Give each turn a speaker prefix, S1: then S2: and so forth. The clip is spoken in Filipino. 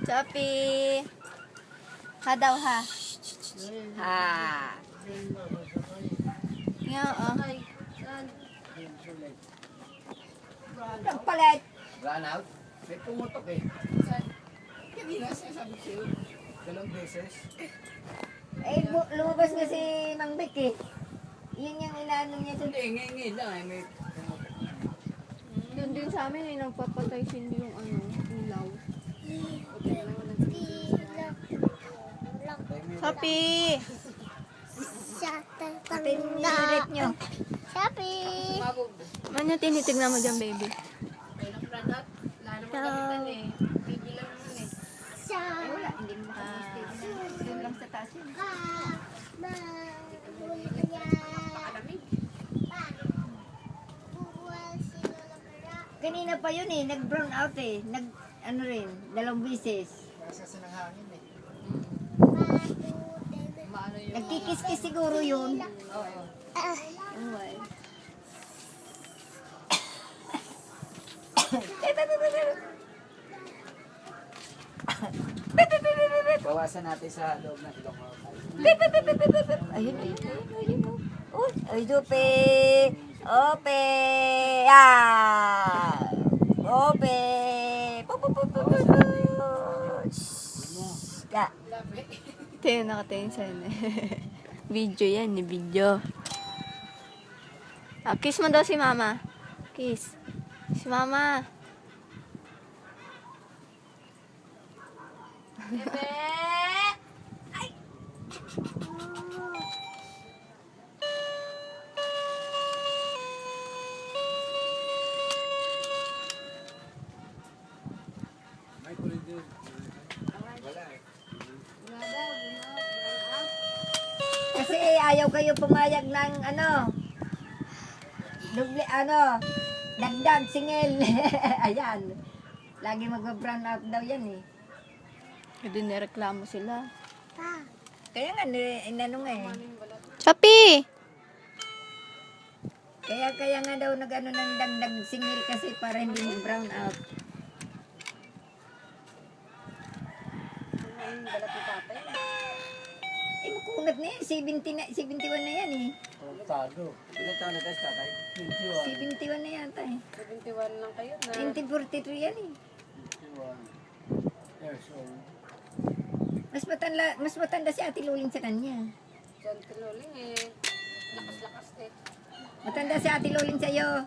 S1: Shopee. Ha daw ha. Ha. Nga oh. Nagpalit.
S2: Run out? May pumutok eh. Kanina sabi sa'yo. 2 beses.
S3: Eh, lumabas nga si Mang Vic eh. Yun yung inaano niya sa...
S2: Hindi, ngayon lang eh. May pumutok.
S1: Doon din sa amin ay nagpapatay sindi yung ano, ilaw. Shopee.
S3: Atin nilit nyo.
S4: Shopee!
S1: Ano tinitignan mo dyan, baby?
S3: Ay, wala. Hindi mo makapostay. Doon lang sa taas yun. Kanina pa yun eh. Nag-brown out eh. Ano rin. 2 beses.
S2: Nasa ng hangin eh.
S3: Nagkikis-kis siguro yun.
S2: Oo.
S3: Anyway.
S2: Bawasan natin sa loob ng ilong mo.
S3: Ayun, ayun, ayun. Uy, ay, dupe. Ope. Ah. Ope. Ka.
S1: Tayo nakatingin sa ano. Video yan, ni video. Ah, kiss mo daw si mama. Kiss. Si mama.
S2: May kulit yun. Wala eh.
S3: Kasi ayaw kayo pumayag ng ano. Dagdag singil. Ayan. Lagi mag-brown out daw yan eh.
S1: Hindi nireklamo sila.
S3: Kaya nga, inano nga eh.
S1: Shopee!
S3: Kaya nga daw nag-ano ng dagdag singil kasi para hindi mag-brown out. Eh, makunat na yan. 71 na yan eh.
S2: Tado. Ilan taon na tayo tatay? 21.
S3: 71 na yata eh.
S4: 71 lang kayo na.
S3: 2043 yan eh.
S2: 21 years old.
S3: Mas matanda si Ate Luling sa kanya.
S4: Diyan tinuling eh. Lakas-lakas eh.
S3: Matanda si Ate Luling sa'yo.